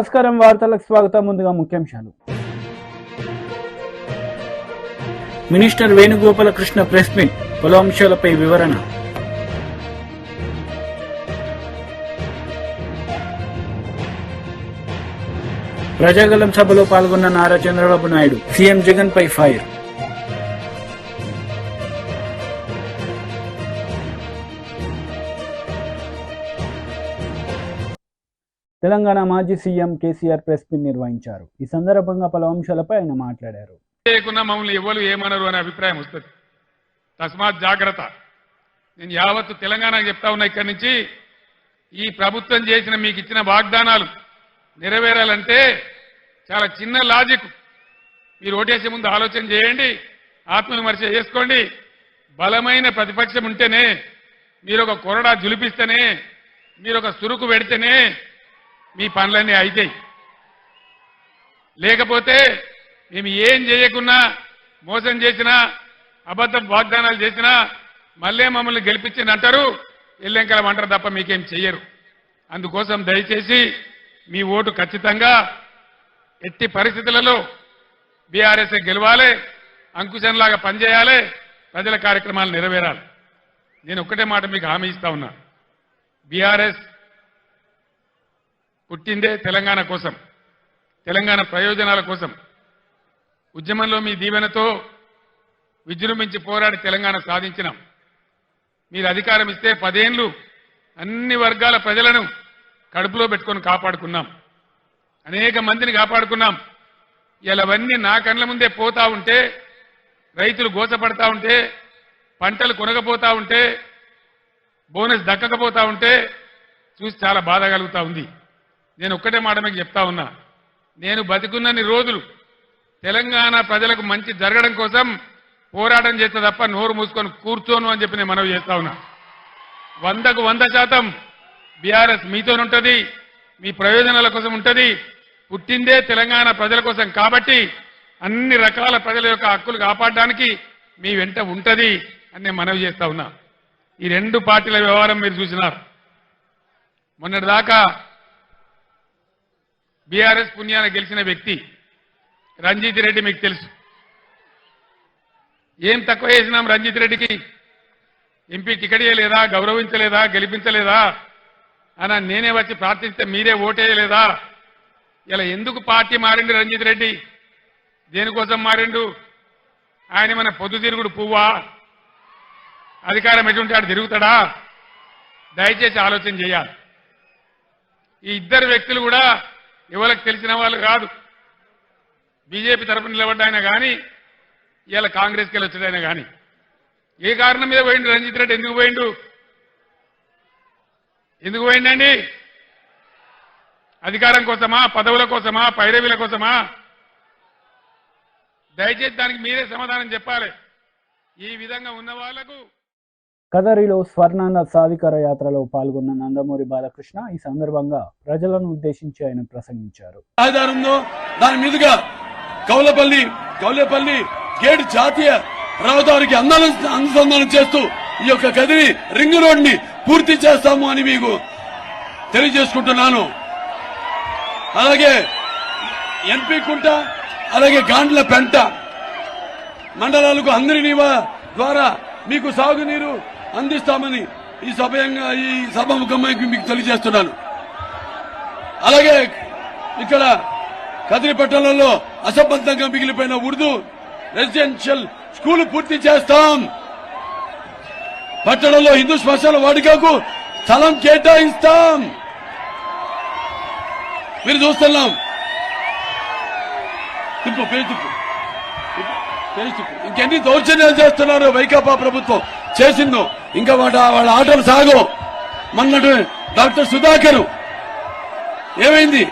నమస్కారం, వార్తలకు స్వాగతం. ముందుగా ముఖ్యాంశాలు. మినిస్టర్ వేణుగోపాలకృష్ణ ప్రెస్ మీట్, పలు అంశాలపై వివరణ. ప్రజాగలం సభలో పాల్గొన్న నారా చంద్రబాబు నాయుడు, సీఎం జగన్ పై ఫైర్. తెలంగాణ మాజీ సీఎం కేసీఆర్ ప్రెస్ మీట్ నిర్వహించారు. ఈ సందర్భంగా పలు అంశాలపై ఆయన మాట్లాడారు. మమ్మల్ని ఎవరు ఏమనరు అనే అభిప్రాయం వస్తుంది. తస్మాత్ జాగ్రత్త. నేను యావత్తు తెలంగాణకు చెప్తా ఉన్నా, ఇక్కడి నుంచి ఈ ప్రభుత్వం చేసిన మీకు ఇచ్చిన వాగ్దానాలు నెరవేరాలంటే చాలా చిన్న లాజిక్. మీరు ఓటేసే ముందు ఆలోచన చేయండి, ఆత్మవిమర్శ చేసుకోండి. బలమైన ప్రతిపక్షం ఉంటేనే, మీరు ఒక కొరడా జులిపిస్తేనే, మీరు ఒక సురుకు పెడితేనే మీ పనులన్నీ అయితాయి. లేకపోతే మేము ఏం చేయకున్నా, మోసం చేసినా, అబద్ధ వాగ్దానాలు చేసినా మళ్ళీ మమ్మల్ని గెలిపించింది అంటారు, ఎల్లెంకలం అంటారు తప్ప మీకేం చెయ్యరు. అందుకోసం దయచేసి మీ ఓటు ఖచ్చితంగా ఎట్టి పరిస్థితులలో బీఆర్ఎస్ గెలవాలి, అంకుశంలాగా పనిచేయాలి, ప్రజల కార్యక్రమాలు నెరవేరాలి. నేను ఒక్కటే మాట మీకు హామీ ఇస్తా ఉన్నా, బీఆర్ఎస్ పుట్టిందే తెలంగాణ కోసం, తెలంగాణ ప్రయోజనాల కోసం. ఉద్యమంలో మీ దీవెనతో విజృంభించి పోరాడి తెలంగాణ సాధించినాం. మీరు అధికారం ఇస్తే 10 ఏళ్లు అన్ని వర్గాల ప్రజలను కడుపులో పెట్టుకొని కాపాడుకున్నాం, అనేక మందిని కాపాడుకున్నాం. ఇలా అవన్నీ నా కళ్ళ ముందే పోతా ఉంటే, రైతులు గోసపడతా ఉంటే, పంటలు కొనకపోతా ఉంటే, బోనస్ దక్కకపోతా ఉంటే చూసి చాలా బాధ కలుగుతా ఉంది. నేను ఒక్కటే మాట మీకు చెప్తా ఉన్నా, నేను బతికున్నన్ని రోజులు తెలంగాణ ప్రజలకు మంచి జరగడం కోసం పోరాటం చేస్తే తప్ప నోరు మూసుకొని కూర్చోను అని చెప్పి నేను మనవి చేస్తా ఉన్నా. 100కు 100% బీఆర్ఎస్ మీతోనుంటది, మీ ప్రయోజనాల కోసం ఉంటది. పుట్టిందే తెలంగాణ ప్రజల కోసం కాబట్టి అన్ని రకాల ప్రజల యొక్క హక్కులు కాపాడడానికి మీ వెంట ఉంటది అని నేను మనవి చేస్తా ఉన్నా. ఈ 2 పార్టీల వ్యవహారం మీరు చూసినారు. మొన్నటిదాకా బీఆర్ఎస్ పుణ్యాన గెలిచిన వ్యక్తి రంజిత్ రెడ్డి మీకు తెలుసు. ఏం తక్కువ చేసినాం రంజిత్ రెడ్డికి? ఎంపీ టికెట్ ఇవ్వలేదా, గౌరవించలేదా, గెలిపించలేదా అని నేనే వచ్చి ప్రార్థిస్తే మీరే ఓటేయలేదా? ఇలా ఎందుకు పార్టీ మారిండు రంజిత్ రెడ్డి? దేనికోసం మారిండు? ఆయన మన పొద్దుతిరుగుడు పువ్వా? అధికారం ఎటువంటి ఆడు తిరుగుతాడా? దయచేసి ఆలోచన చేయాలి. ఈ ఇద్దరు వ్యక్తులు కూడా ఎవరికి తెలిసిన వాళ్ళు కాదు. బీజేపీ తరఫున నిలబడ్డాయన కానీ, ఇవాళ కాంగ్రెస్కి వెళ్ళి వచ్చాడైనా కానీ, ఏ కారణం మీద పోయిండు రంజిత్ రెడ్డి? ఎందుకు పోయిండు? ఎందుకు పోయిండండి? అధికారం కోసమా, పదవుల కోసమా, పైరవీల కోసమా? దయచేసి దానికి మీరే సమాధానం చెప్పాలి. ఈ విధంగా ఉన్న వాళ్లకు. కదరిలో స్వర్ణాంధ్ర సాధికార యాత్రలో పాల్గొన్న నందమూరి బాలకృష్ణ ఈ సందర్భంగా ప్రజలను ఉద్దేశించి ఆయన ప్రసంగించారు. దాని మీదుగా కౌలేపల్లి గేట్ జాతీయ రహదారికి అనుసంధానం చేస్తూ ఈ యొక్క కదిరి రింగ్ రోడ్ ని పూర్తి చేస్తాము అని మీకు తెలియజేసుకుంటున్నాను. అలాగే ఎన్పి కుంట, అలాగే గాండ్ల పెంట మండలాలకు అందరి ద్వారా మీకు సాగునీరు అందిస్తామని ఈ సభాముఖంగా మీకు తెలియజేస్తున్నాను. అలాగే ఇక్కడ కదిరి పట్టణంలో అసంబద్ధంగా మిగిలిపోయిన ఉర్దూ రెసిడెన్షియల్ స్కూల్ పూర్తి చేస్తాం. పట్టణంలో హిందూ శ్మశాన వాటికకు స్థలం కేటాయిస్తాం. మీరు చూస్తున్నాం. ఇంకెన్ని దౌర్జన్యాలు చేస్తున్నారు వైకాపా ప్రభుత్వం చేసిందో. ఇంకా వాళ్ళ ఆటలు సాగు. మొన్నటి డాక్టర్ సుధాకర్ ఏమైంది?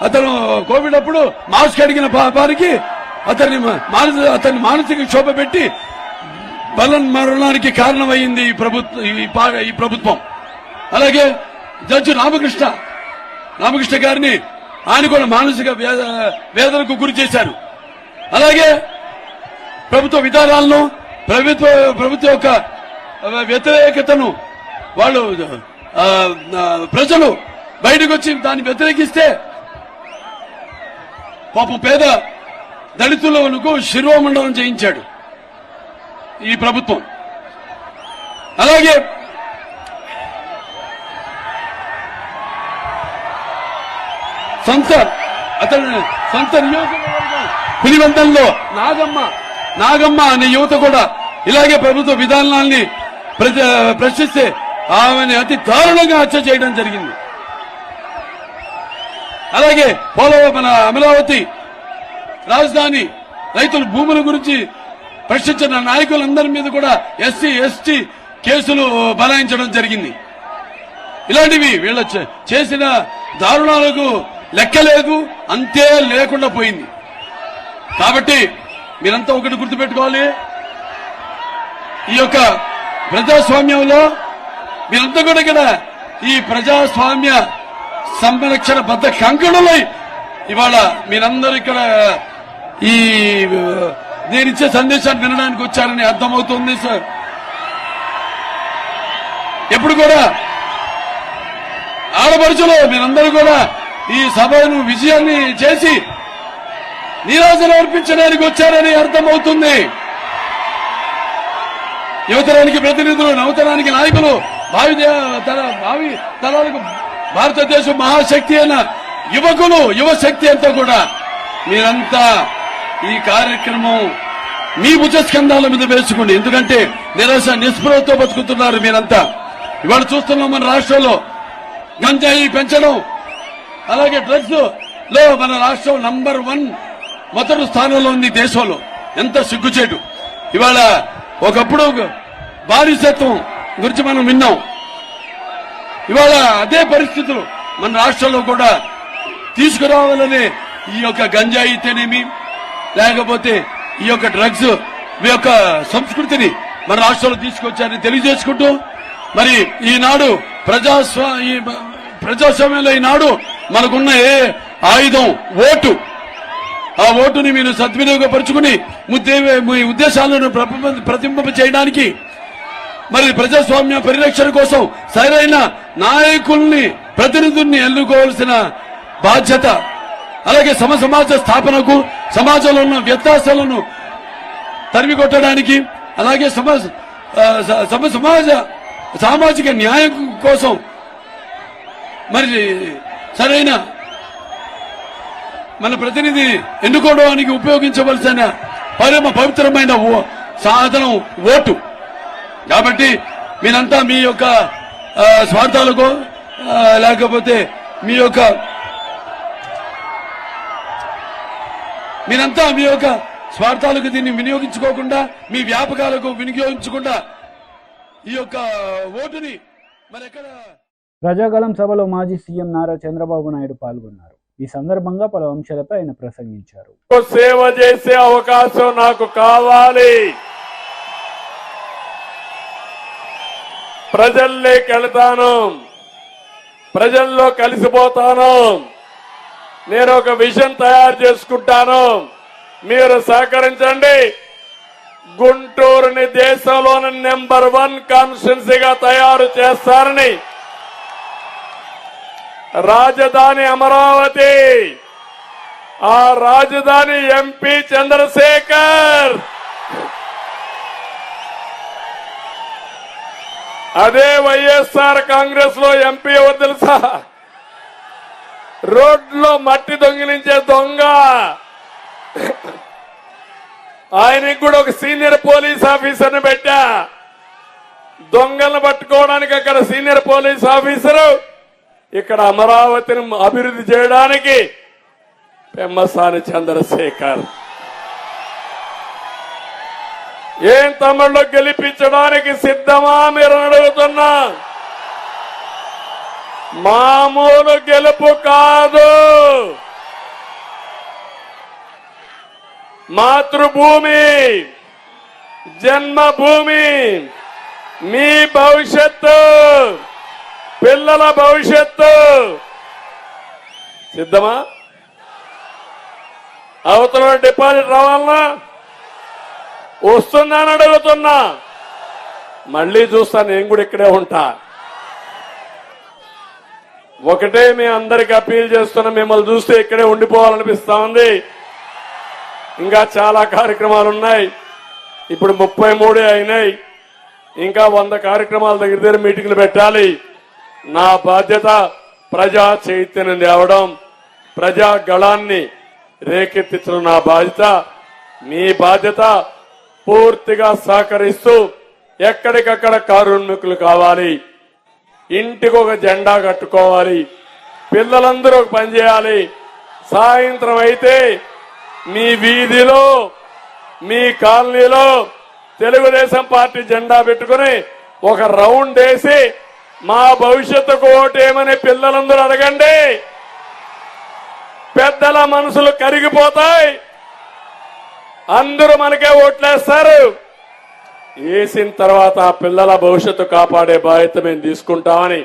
అతను కోవిడ్ అప్పుడు మాస్క్ అడిగిన వారికి అతన్ని మానసిక క్షోభ పెట్టి మరణానికి కారణమైంది ఈ ప్రభుత్వం. అలాగే జడ్జి రామకృష్ణ గారిని ఆయన కూడా మానసిక వేదనకు గురి చేశారు. అలాగే ప్రభుత్వ విధానాలను, ప్రభుత్వ యొక్క వ్యతిరేకతను వాళ్ళు ప్రజలు బయటకు వచ్చి దాన్ని వ్యతిరేకిస్తే పాపం పేద దళితులకు శిరోమండలం చేయించాడు ఈ ప్రభుత్వం. అలాగే సొంత నియోజకవర్గం పులివెందులలో నాగమ్మ అనే యువత కూడా ఇలాగే ప్రభుత్వ విధానాల్ని ప్రశ్నిస్తే ఆమెను అతి దారుణంగా హత్య చేయడం జరిగింది. అలాగే మన అమరావతి రాజధాని రైతుల భూముల గురించి ప్రశ్నించిన నాయకులందరి మీద కూడా ఎస్సీ ఎస్టీ కేసులు బనాయించడం జరిగింది. ఇలాంటివి వీళ్ళ చేసిన దారుణాలకు లెక్కలేదు, అంతే లేకుండా పోయింది. కాబట్టి మీరంతా ఒకటి గుర్తుపెట్టుకోవాలి, ఈ యొక్క ప్రజాస్వామ్యంలో మీరంతా కూడా ఇక్కడ ఈ ప్రజాస్వామ్య సంరక్షణ బద్ద కంకణులై ఇవాళ మీరందరూ ఇక్కడ ఈ నేనిచ్చే సందేశాన్ని వినడానికి వచ్చారని అర్థమవుతుంది సార్. ఎప్పుడు కూడా ఆడపడుచులు మీరందరూ కూడా ఈ సభను విజయాన్ని చేసి నీరాజన అర్పించడానికి వచ్చారని అర్థమవుతుంది. యువతరానికి ప్రతినిధులు, నవతరానికి నాయకులు, భావి తరాలకు భారతదేశం మహాశక్తి అయిన యువకులు, యువశక్తి అంతా కూడా మీరంతా ఈ కార్యక్రమం మీ భుజస్కంధాల మీద వేసుకోండి. ఎందుకంటే నిరాశ నిస్పృహతో బతుకుతున్నారు మీరంతా. ఇవాళ చూస్తున్నాం మన రాష్ట్రంలో గంజాయి పెంచడం, అలాగే డ్రగ్స్ లో మన రాష్ట్రం నంబర్ 1 మొదటి స్థానంలో ఉంది దేశంలో. ఎంత సిగ్గుచేటు. ఇవాళ ఒకప్పుడు బానిసత్వం గురించి మనం విన్నాం. ఇవాళ అదే పరిస్థితులు మన రాష్ట్రంలో కూడా తీసుకురావాలని ఈ యొక్క గంజాయి అయితేనేమి, లేకపోతే ఈ యొక్క డ్రగ్స్ ఈ యొక్క సంస్కృతిని మన రాష్ట్రంలో తీసుకొచ్చారని తెలియజేసుకుంటూ, మరి ఈనాడు ప్రజాస్వామ్యంలో ఈనాడు మనకున్న ఆయుధం ఓటు. ఆ ఓటుని మీరు సద్వినియోగపరుచుకుని మీ ఉద్దేశాలను ప్రతింప చేయడానికి, మరి ప్రజాస్వామ్య పరిరక్షణ కోసం సరైన నాయకుల్ని, ప్రతినిధుల్ని ఎన్నుకోవాల్సిన బాధ్యత, అలాగే సమాజ స్థాపనకు, సమాజంలో ఉన్న వ్యత్యాసాలను తరిమికొట్టడానికి, అలాగే సామాజిక న్యాయం కోసం మరి సరైన మన ప్రతినిధి ఎన్నుకోవడానికి ఉపయోగించవలసిన పవిత్రమైన సాధనం ఓటు. కాబట్టి మీరంతా మీ యొక్క స్వార్థాలకు, లేకపోతే మీరంతా మీ యొక్క స్వార్థాలకు దీన్ని వినియోగించుకోకుండా, మీ వ్యాపకాలకు వినియోగించకుండా ఈ యొక్క ఓటుని మరెక్కడ. ప్రజాగళం సభలో మాజీ సీఎం నారా చంద్రబాబు నాయుడు పాల్గొన్నారు. ఈ సందర్భంగా పలు అంశాలపై ఆయన ప్రసంగించారు. సేవ చేసే అవకాశం నాకు కావాలి, ప్రజల్లోకి వెళ్తాను, ప్రజల్లో కలిసిపోతాను, నేను ఒక విజన్ తయారు చేసుకుంటాను, మీరు సహకరించండి. గుంటూరుని దేశంలోని నెంబర్ 1 కాన్స్టిట్యున్సీగా తయారు చేస్తారని, రాజధాని అమరావతి, ఆ రాజధాని ఎంపీ చంద్రశేఖర్, అదే వైఎస్ఆర్ కాంగ్రెస్ లో ఎంపీ ఎవరు తెలుసా? రోడ్లో మట్టి దొంగిలించే దొంగ. ఆయనకి కూడా ఒక సీనియర్ పోలీస్ ఆఫీసర్ని పెట్టా. దొంగలను పట్టుకోవడానికి అక్కడ సీనియర్ పోలీస్ ఆఫీసరు, ఇక్కడ అమరావతిని అభివృద్ధి చేయడానికి పెమ్మసాని చంద్రశేఖర్. ఏం తమిళలో గెలిపించడానికి సిద్ధమా మీరు అడుగుతున్నా? మామూలు గెలుపు కాదు. మాతృభూమి, జన్మభూమి, మీ భవిష్యత్తు, పిల్లల భవిష్యత్తు. సిద్ధమా? అవతల డిపాజిట్ రావాలన్నా? వస్తుందని అడుగుతున్నా. మళ్ళీ చూస్తా, నేను కూడా ఇక్కడే ఉంటా. ఒకటే మీ అందరికి అప్పీల్ చేస్తున్న, మిమ్మల్ని చూస్తే ఇక్కడే ఉండిపోవాలనిపిస్తా ఉంది. ఇంకా చాలా కార్యక్రమాలు ఉన్నాయి. ఇప్పుడు 33 అయినాయి. ఇంకా 100 కార్యక్రమాల దగ్గర మీటింగ్లు పెట్టాలి. నా బాధ్యత ప్రజా చైతన్యం తేవడం, ప్రజా గళాన్ని రేకెత్తించడం నా బాధ్యత. మీ బాధ్యత పూర్తిగా సహకరిస్తూ ఎక్కడికక్కడ కార్మికులు కావాలి, ఇంటికి ఒక జెండా కట్టుకోవాలి, పిల్లలందరూ ఒక పని చేయాలి. సాయంత్రం అయితే మీ వీధిలో, మీ కాలనీలో తెలుగుదేశం పార్టీ జెండా పెట్టుకుని ఒక రౌండ్ వేసి మా భవిష్యత్తుకు ఓటేమని పిల్లలందరూ అడగండి. పెద్దల మనసులు కరిగిపోతాయి. అందరూ మనకే ఓట్లేస్తారు. వేసిన తర్వాత ఆ పిల్లల భవిష్యత్తు కాపాడే బాధ్యత మేము తీసుకుంటామని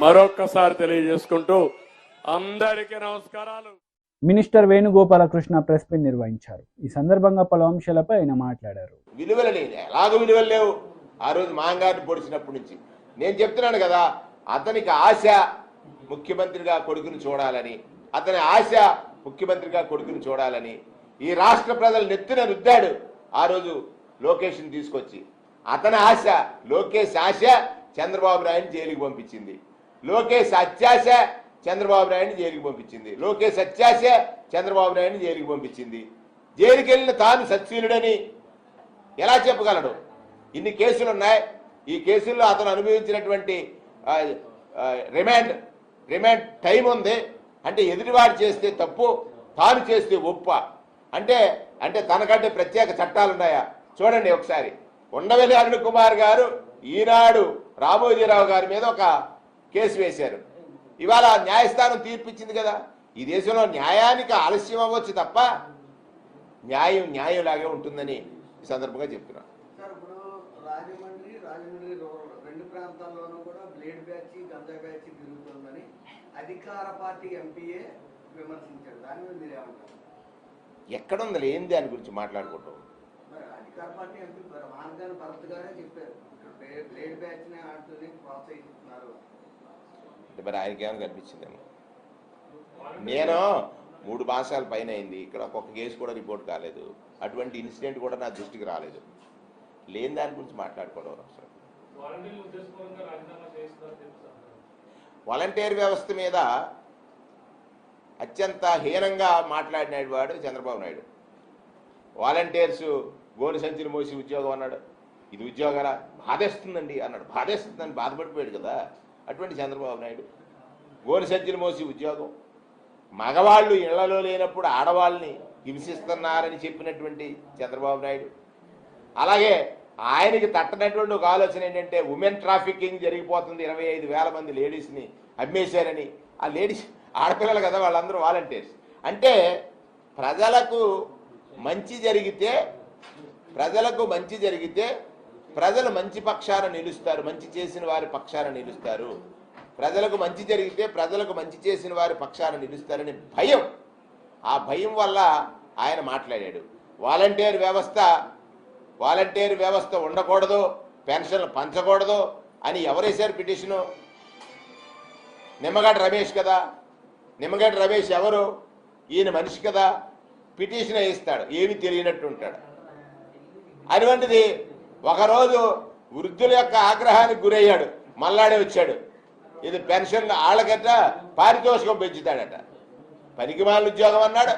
మరొక్కసారి తెలియజేసుకుంటూ అందరికీ నమస్కారాలు. మినిస్టర్ వేణుగోపాలకృష్ణ ప్రెస్ మీట్ నిర్వహించారు. ఈ సందర్భంగా పలు అంశాలపై ఆయన మాట్లాడారు. విలువలు లేని ఎలాగ విలువలు లేవు. ఆ రోజు మాంగారిని పొడిచినప్పటి నుంచి నేను చెప్తున్నాను కదా, అతనికి ఆశ ముఖ్యమంత్రిగా కొడుకుని చూడాలని, అతని ఆశ ముఖ్యమంత్రిగా కొడుకుని చూడాలని ఈ రాష్ట్ర ప్రజలు నెత్తిన రుద్దాడు. ఆ రోజు లోకేష్ని తీసుకొచ్చి అతని ఆశ, లోకేష్ ఆశ చంద్రబాబు నాయుడిని జైలుకి పంపించింది. లోకేష్ అత్యాశ చంద్రబాబు నాయుడిని జైలుకి పంపించింది. లోకేష్ అత్యాశ చంద్రబాబు నాయుడిని జైలుకి పంపించింది. జైలుకి వెళ్ళిన తాను సత్శీలుడని ఎలా చెప్పగలడు? ఇన్ని కేసులు ఉన్నాయి. ఈ కేసుల్లో అతను అనుభవించినటువంటి రిమాండ్ టైం ఉంది. అంటే ఎదుటివాడు చేస్తే తప్పు, తాను చేస్తే ఒప్ప. అంటే తనకంటే ప్రత్యేక చట్టాలు ఉన్నాయా? చూడండి ఒకసారి. ఉండవల్లి అరుణ్ కుమార్ గారు ఈనాడు రామోజీరావు గారి మీద ఒక కేసు వేశారు. ఇవాళ న్యాయస్థానం తీర్పిచ్చింది కదా. ఈ దేశంలో న్యాయానికి ఆలస్యం అవ్వచ్చు తప్ప న్యాయంలాగే ఉంటుందని ఈ సందర్భంగా చెప్తున్నాను. రాజమండ్రి రెండు ప్రాంతాల్లోనూ కూడా బ్లేడ్ బ్యాచ్, గంజా బ్యాచ్ తిరుగుతుందని అధికార పార్టీ ఎంపీఏ విమర్శించారు. దాని మీద మీరేమంటారు? ఎక్కడుంది లేని దాని గురించి మాట్లాడుకుంటాం. అధికార పార్టీ ఎంపీ మార్గాన్ని భరత్ గారే చెప్పారు, బ్లేడ్ బ్యాచ్ ని ఆడుతూనే ప్రోత్సహిస్తున్నారు. మరి ఆయనకి ఏమైనా కనిపించిందేమో. నేను 3 మాసాల పైన అయింది. ఇక్కడ ఒక్కొక్క కేసు కూడా రిపోర్ట్ కాలేదు. అటువంటి ఇన్సిడెంట్ కూడా నా దృష్టికి రాలేదు. లేని దాని గురించి మాట్లాడుకోవడం అవసరం. వాలంటీర్ వ్యవస్థ మీద అత్యంత హీనంగా మాట్లాడిన వాడు చంద్రబాబు నాయుడు. వాలంటీర్స్ గోను సంచులు మోసి ఉద్యోగం అన్నాడు. ఇది ఉద్యోగాల బాధేస్తుందండి అన్నాడు. బాధేస్తుందని బాధపడిపోయాడు కదా అటువంటి చంద్రబాబు నాయుడు. గోను సంచులు మోసి ఉద్యోగం, మగవాళ్ళు ఇళ్లలో లేనప్పుడు ఆడవాళ్ళని హింసిస్తున్నారని చెప్పినటువంటి చంద్రబాబు నాయుడు. అలాగే ఆయనకి తట్టనటువంటి ఒక ఆలోచన ఏంటంటే ఉమెన్ ట్రాఫికింగ్ జరిగిపోతుంది, 25,000 మంది లేడీస్ని అమ్మేశారని. ఆ లేడీస్ ఆడపిల్లలు కదా, వాళ్ళందరూ వాలంటీర్స్. అంటే ప్రజలకు మంచి జరిగితే ప్రజలు మంచి పక్షాన నిలుస్తారు, మంచి చేసిన వారి పక్షాన నిలుస్తారు. ప్రజలకు మంచి జరిగితే ప్రజలకు మంచి చేసిన వారి పక్షాన నిలుస్తారని భయం. ఆ భయం వల్ల ఆయన మాట్లాడాడు. వాలంటీర్ వ్యవస్థ ఉండకూడదు, పెన్షన్లు పంచకూడదు అని ఎవరేశారు పిటిషను? నిమ్మగడ్డ రమేష్ కదా. నిమ్మగడ్డ రమేష్ ఎవరు? ఈయన మనిషి కదా. పిటిషన్ వేయిస్తాడు, ఏమీ తెలియనట్టు ఉంటాడు. అటువంటిది ఒకరోజు వృద్ధుల యొక్క ఆగ్రహానికి గురయ్యాడు, మల్లాడే వచ్చాడు. ఇది పెన్షన్ వాళ్ళకట పారితోషికం పెంచుతాడట. పనికిమాలిన ఉద్యోగం అన్నాడు.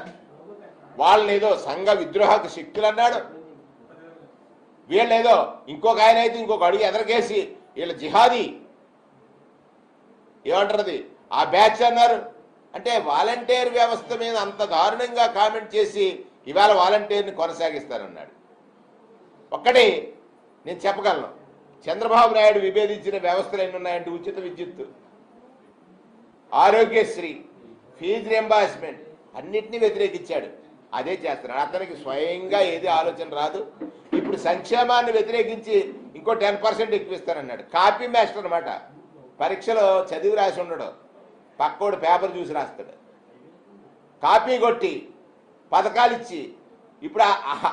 వాళ్ళని ఏదో సంఘ విద్రోహక శక్తులు అన్నాడు. వీళ్ళేదో ఇంకొక ఆయన అయితే ఇంకొక అడుగు ఎదరకేసి వీళ్ళ జిహాదీ ఏమంటారు ఆ బ్యాచ్ అన్నారు. అంటే వాలంటీర్ వ్యవస్థ మీద అంత దారుణంగా కామెంట్ చేసి ఇవాళ వాలంటీర్ని కొనసాగిస్తారన్నాడు. ఒక్కటి నేను చెప్పగలను, చంద్రబాబు నాయుడు విభేదించిన వ్యవస్థలు ఎన్ని ఉన్నాయంటే ఉచిత విద్యుత్తు, ఆరోగ్యశ్రీ, ఫీజు రియంబర్స్మెంట్ అన్నిటినీ వ్యతిరేకించాడు. అదే చేస్తున్నాడు. అతనికి స్వయంగా ఏది ఆలోచన రాదు. ఇప్పుడు సంక్షేమాన్ని వ్యతిరేకించి ఇంకో 10% ఎక్కువిస్తానన్నాడు. కాపీ మాస్టర్ అనమాట. పరీక్షలో చదివి రాసి ఉండడు, పక్కోడు పేపర్ చూసి రాస్తాడు. కాపీ కొట్టి పథకాలు ఇచ్చి ఇప్పుడు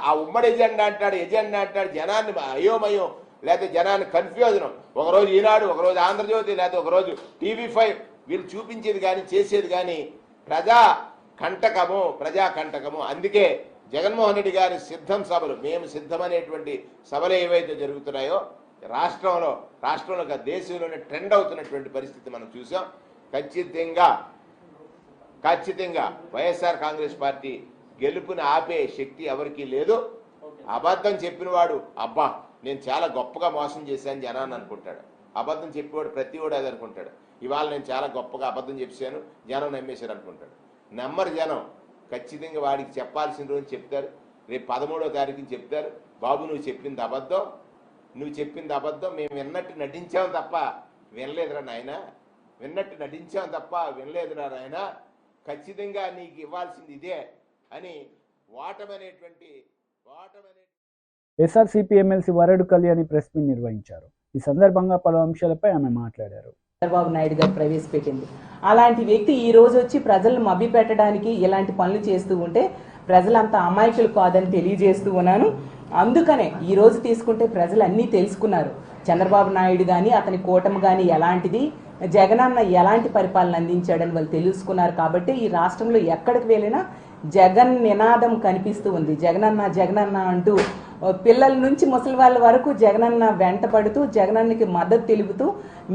ఆ ఉమ్మడి ఎజెండా అంటాడు, జనాన్ని అయోమయం, లేకపోతే జనాన్ని కన్ఫ్యూజన్. ఒకరోజు ఈనాడు, ఒకరోజు ఆంధ్రజ్యోతి, లేకపోతే ఒకరోజు TV5 వీళ్ళు చూపించేది కానీ చేసేది కానీ ప్రజా కంటకము. అందుకే జగన్మోహన్ రెడ్డి గారి సిద్ధం సభలు, మేము సిద్ధమనేటువంటి సభలు ఏవైతే జరుగుతున్నాయో రాష్ట్రంలో దేశంలోనే ట్రెండ్ అవుతున్నటువంటి పరిస్థితి మనం చూసాం. ఖచ్చితంగా వైఎస్ఆర్ కాంగ్రెస్ పార్టీ గెలుపుని ఆపే శక్తి ఎవరికీ లేదు. అబద్ధం చెప్పినవాడు అబ్బా నేను చాలా గొప్పగా మోసం చేశాను జనాన్ని అనుకుంటాడు. అబద్ధం చెప్పేవాడు ప్రతివాడు అది అనుకుంటాడు. ఇవాళ నేను చాలా గొప్పగా అబద్ధం చెప్పాను జనం నమ్మేశారు అనుకుంటాడు. నమ్మరు జనం. ఖచ్చితంగా వాడికి చెప్పాల్సిన రోజు చెప్తారు. రేపు 13వ తారీఖుని చెప్తారు, బాబు నువ్వు చెప్పింది అబద్ధం, మేము విన్నట్టు నటించాం తప్ప వినలేదురా నాయన, ఖచ్చితంగా నీకు ఇవ్వాల్సింది ఇదే అని ఓటమనేటువంటి SRCP MLC Varudu Kalyani press meet నిర్వహించారు. ఈ సందర్భంగా పలు అంశాలపై ఆమె మాట్లాడారు. చంద్రబాబు నాయుడు గారు ప్రవేశపెట్టింది అలాంటి వ్యక్తి ఈ రోజు వచ్చి ప్రజలను మభ్యపెట్టడానికి ఇలాంటి పనులు చేస్తూ ఉంటే ప్రజలంతా అమాయకులు కాదని తెలియజేస్తూ ఉన్నాను. అందుకనే ఈ రోజు తీసుకుంటే ప్రజలు అన్నీ తెలుసుకున్నారు. చంద్రబాబు నాయుడు కానీ అతని కూటమి కానీ ఎలాంటిది, జగనన్న ఎలాంటి పరిపాలన అందించాడని వాళ్ళు తెలుసుకున్నారు. కాబట్టి ఈ రాష్ట్రంలో ఎక్కడికి వెళ్ళినా జగన్ నినాదం కనిపిస్తూ ఉంది. జగనన్న అంటూ పిల్లల నుంచి ముసలి వాళ్ళ వరకు జగనన్న వెంట పడుతూ జగనన్నకి మద్దతు తెలుపుతూ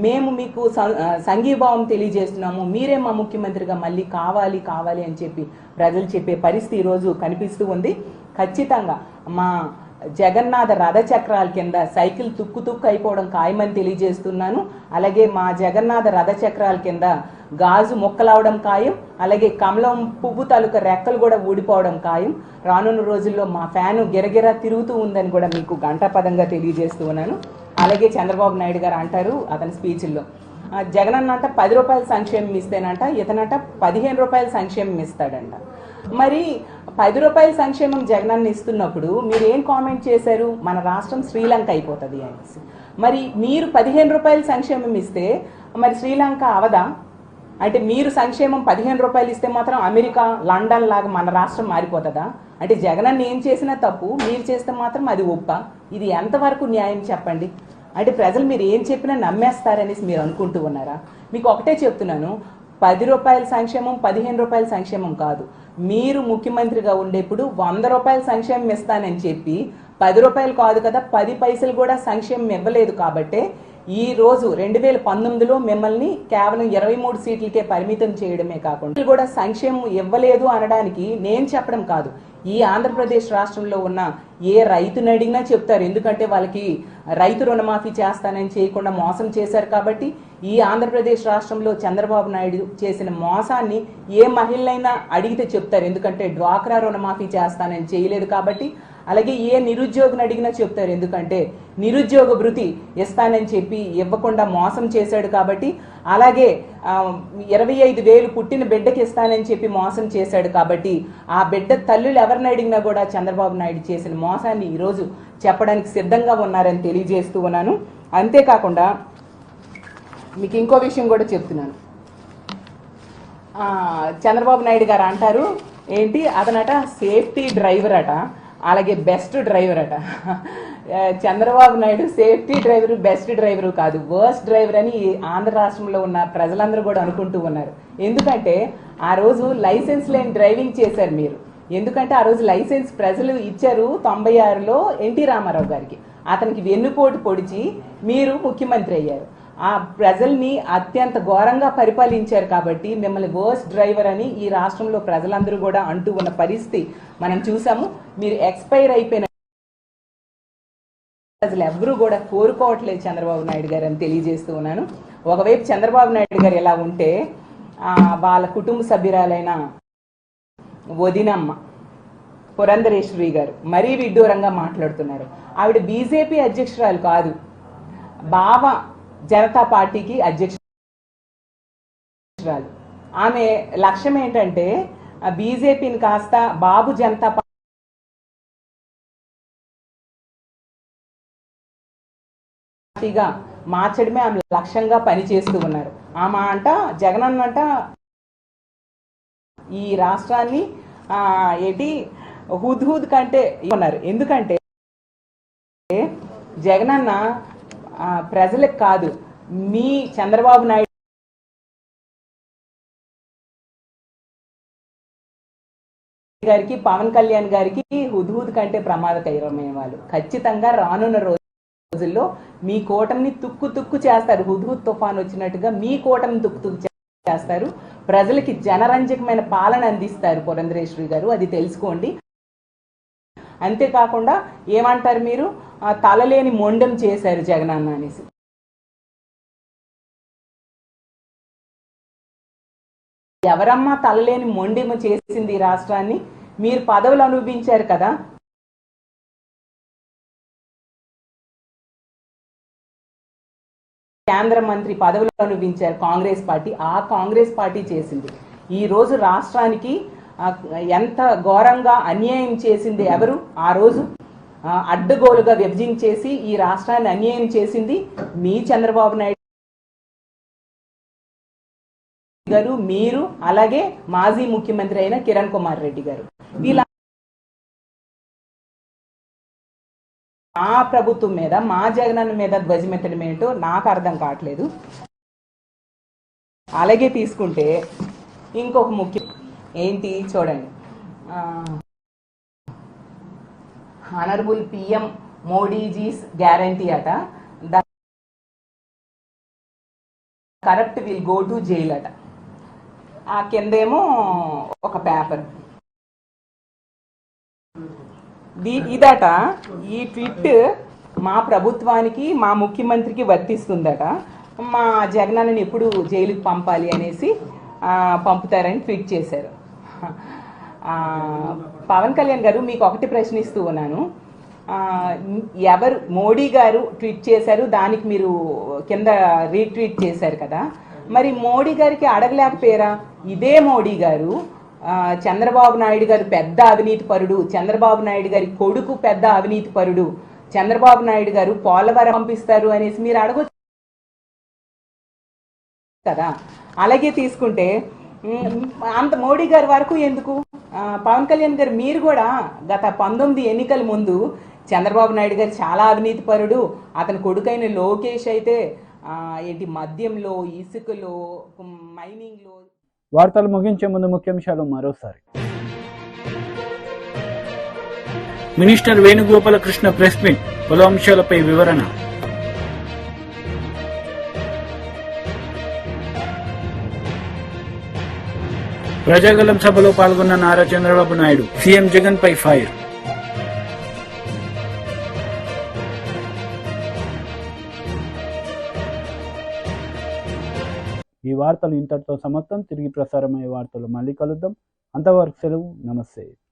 మేము మీకు సంఘీభావం తెలియజేస్తున్నాము, మీరే మా ముఖ్యమంత్రిగా మళ్ళీ కావాలి అని చెప్పి ప్రజలు చెప్పే పరిస్థితి ఈరోజు కనిపిస్తూ ఉంది. ఖచ్చితంగా మా జగన్నాథ రథచక్రాల కింద సైకిల్ తుక్కు అయిపోవడం ఖాయమని తెలియజేస్తున్నాను. అలాగే మా జగన్నాథ రథచక్రాల కింద గాజు మొక్కలవడం ఖాయం. అలాగే కమలం పువ్వు తాలూకా రెక్కలు కూడా ఊడిపోవడం ఖాయం. రానున్న రోజుల్లో మా ఫ్యాను గిరగిరా తిరుగుతూ ఉందని కూడా మీకు గంటాపదంగా తెలియజేస్తూ ఉన్నాను. అలాగే చంద్రబాబు నాయుడు గారు అంటారు అతని స్పీచ్ల్లో, జగనన్న అంట 10 రూపాయల సంక్షేమం ఇస్తేనంట, ఇతనంట 15 రూపాయల సంక్షేమం ఇస్తాడంట. మరి 10 రూపాయల సంక్షేమం జగనన్న ఇస్తున్నప్పుడు మీరు ఏం కామెంట్ చేశారు, మన రాష్ట్రం శ్రీలంక అయిపోతుంది అనేసి. మరి మీరు 15 రూపాయల సంక్షేమం ఇస్తే మరి శ్రీలంక అవదా? అంటే మీరు సంక్షేమం 15 రూపాయలు ఇస్తే మాత్రం అమెరికా, లండన్ లాగా మన రాష్ట్రం మారిపోతుందా? అంటే జగనన్న ఏం చేసినా తప్పు, మీరు చేస్తే మాత్రం అది ఒప్ప. ఇది ఎంతవరకు న్యాయం చెప్పండి? అంటే ప్రజలు మీరు ఏం చెప్పినా నమ్మేస్తారనేసి మీరు అనుకుంటూ ఉన్నారా? మీకు ఒకటే చెప్తున్నాను, 10 రూపాయల సంక్షేమం 15 రూపాయల సంక్షేమం కాదు. మీరు ముఖ్యమంత్రిగా ఉండేప్పుడు 100 రూపాయల సంక్షేమం ఇస్తానని చెప్పి 10 రూపాయలు కాదు కదా 10 పైసలు కూడా సంక్షేమం ఇవ్వలేదు. కాబట్టే ఈ రోజు 2019లో మిమ్మల్ని కేవలం 23 సీట్లకే పరిమితం చేయడమే కాకుండా కూడా సంక్షేమం ఇవ్వలేదు అనడానికి నేను చెప్పడం కాదు, ఈ ఆంధ్రప్రదేశ్ రాష్ట్రంలో ఉన్న ఏ రైతుని అడిగినా చెప్తారు. ఎందుకంటే వాళ్ళకి రైతు రుణమాఫీ చేస్తానని చేయకుండా మోసం చేశారు. కాబట్టి ఈ ఆంధ్రప్రదేశ్ రాష్ట్రంలో చంద్రబాబు నాయుడు చేసిన మోసాన్ని ఏ మహిళనైనా అడిగితే చెప్తారు. ఎందుకంటే డ్వాక్రా రుణమాఫీ చేస్తానని చేయలేదు కాబట్టి. అలాగే ఏ నిరుద్యోగిని అడిగినా చెప్తారు, ఎందుకంటే నిరుద్యోగ భృతి ఇస్తానని చెప్పి ఇవ్వకుండా మోసం చేశాడు కాబట్టి. అలాగే 25,000 పుట్టిన బిడ్డకి ఇస్తానని చెప్పి మోసం చేశాడు కాబట్టి ఆ బిడ్డ తల్లులు ఎవరిని అడిగినా కూడా చంద్రబాబు నాయుడు చేసిన మోసాన్ని ఈరోజు చెప్పడానికి సిద్ధంగా ఉన్నారని తెలియజేస్తూ ఉన్నాను. అంతేకాకుండా మీకు ఇంకో విషయం కూడా చెప్తున్నాను. చంద్రబాబు నాయుడు గారు అంటారు ఏంటి, అతనట సేఫ్టీ డ్రైవర్ అట, అలాగే బెస్ట్ డ్రైవర్ అట. Chandrababu Naidu safety driver, best driver కాదు, వర్స్ట్ డ్రైవర్ అని ఆంధ్ర రాష్ట్రంలో ఉన్న ప్రజలందరూ కూడా అనుకుంటూ ఉన్నారు. ఎందుకంటే ఆ రోజు లైసెన్స్ లేని డ్రైవింగ్ చేశారు మీరు. ఎందుకంటే ఆ రోజు లైసెన్స్ ప్రజలు ఇచ్చారు 96లో ఎన్టీ రామారావు గారికి. అతనికి వెన్నుపోటు పొడిచి మీరు ముఖ్యమంత్రి అయ్యారు. ఆ ప్రజల్ని అత్యంత ఘోరంగా పరిపాలించారు కాబట్టి మిమ్మల్ని వర్స్ట్ డ్రైవర్ అని ఈ రాష్ట్రంలో ప్రజలందరూ కూడా అంటూ ఉన్న పరిస్థితి మనం చూసాము. మీరు ఎక్స్పైర్ అయిపోయిన ప్రజలు ఎవరూ కూడా కోరుకోవట్లేదు చంద్రబాబు నాయుడు గారు అని తెలియజేస్తూ ఉన్నాను. ఒకవైపు చంద్రబాబు నాయుడు గారు ఎలా ఉంటే వాళ్ళ కుటుంబ సభ్యురాలైన వదినమ్మ పురంధరేశ్వరి గారు మరీ విడ్డూరంగా మాట్లాడుతున్నారు. ఆవిడ బీజేపీ అధ్యక్షురాలు కాదు, బావ జనతా పార్టీకి అధ్యక్షురాలు. ఆమె లక్ష్యం ఏంటంటే బీజేపీని కాస్త బాబు జనతా పార్టీగా మార్చడమే ఆమె లక్ష్యంగా పనిచేస్తూ ఉన్నారు. ఆమె అంట జగనన్నంట ఈ రాష్ట్రాన్ని హుద్ కంటే ఉన్నారు. ఎందుకంటే జగనన్న ప్రజలకు కాదు, మీ చంద్రబాబు నాయుడు గారికి పవన్ కళ్యాణ్ గారికి హుద్హుద్ కంటే ప్రమాదకరమైన వాళ్ళు. ఖచ్చితంగా రానున్న రోజుల్లో మీ కూటమిని తుక్కు చేస్తారు. హుద్హుద్ తుఫాన్ వచ్చినట్టుగా మీ కూటమిని తుక్కు చేస్తారు. ప్రజలకి జనరంజకమైన పాలన అందిస్తారు పురంధరేశ్వరి గారు, అది తెలుసుకోండి. అంతేకాకుండా ఏమంటారు మీరు, తలలేని మొండెం చేశారు జగనన్న అనేసి. ఎవరమ్మా తలలేని మొండెం చేసింది ఈ రాష్ట్రాన్ని? మీరు పదవులు అనుభవించారు కదా. కేంద్ర మంత్రి పదవులు అనుభవించారు కాంగ్రెస్ పార్టీ. ఆ కాంగ్రెస్ పార్టీ చేసింది. ఈ రోజు రాష్ట్రానికి ఎంత ఘోరంగా అన్యాయం చేసింది ఎవరు? ఆ రోజు అడ్డగోలుగా విభజించేసి ఈ రాష్ట్రాన్ని అన్యాయం చేసింది మీ చంద్రబాబు నాయుడు గారు, మీరు, అలాగే మాజీ ముఖ్యమంత్రి అయిన కిరణ్ కుమార్ రెడ్డి గారు. వీళ్ళ మా ప్రభుత్వం మీద, మా జగనన్న మీద ధ్వజమెత్తడం ఏంటో నాకు అర్థం కావట్లేదు. అలాగే తీసుకుంటే ఇంకొక ముఖ్యం ఏంటి చూడండి, ఆనరబుల్ పిఎం మోడీజీస్ గ్యారంటీ అట, the corrupt will go to jail అట. ఆ కిందేమో ఒక పేపర్ ఇదట. ఈ ట్వీట్ మా ప్రభుత్వానికి, మా ముఖ్యమంత్రికి వర్తిస్తుందట. మా జగనన్నని ఎప్పుడు జైలుకి పంపాలి అనేసి పంపుతారని ట్వీట్ చేశారు. పవన్ కళ్యాణ్ గారు, మీకు ఒకటి ప్రశ్నిస్తూ ఉన్నాను. ఎవరు మోడీ గారు ట్వీట్ చేశారు, దానికి మీరు కింద రీట్వీట్ చేశారు కదా, మరి మోడీ గారికి అడగలేకపోయారా? ఇదే మోడీ గారు చంద్రబాబు నాయుడు గారు పెద్ద అవినీతి పరుడు, చంద్రబాబు నాయుడు గారి కొడుకు పెద్ద అవినీతి పరుడు, చంద్రబాబు నాయుడు గారు పోలవరం పంపిస్తారు అనేసి మీరు అడగొచ్చు కదా. అలాగే తీసుకుంటే అంత మోడీ గారి వరకు ఎందుకు, పవన్ కళ్యాణ్ గారు మీరు కూడా గత 19 ఎన్నికల ముందు చంద్రబాబు నాయుడు గారు చాలా అవినీతి పరుడు, అతని కొడుకైన లోకేష్ అయితే ఏంటి మద్యంలో, ఇసుకలో, మైనింగ్లో. వార్తలు ముగించే ముందు ముఖ్యాంశాలు మరోసారి. మినిస్టర్ వేణుగోపాలకృష్ణ ప్రెస్ మీట్, పలు అంశాలపై వివరణ. ప్రజాగలం సభలో పాల్గొన్న నారా చంద్రబాబు నాయుడు, సీఎం జగన్ పై ఫైర్. ఈ వార్తలు ఇంతటితో సమాప్తం. తిరిగి ప్రసారమయ్యే వార్తలు మళ్ళీ కలుద్దాం. అంతవరకు సెలవు. నమస్తే.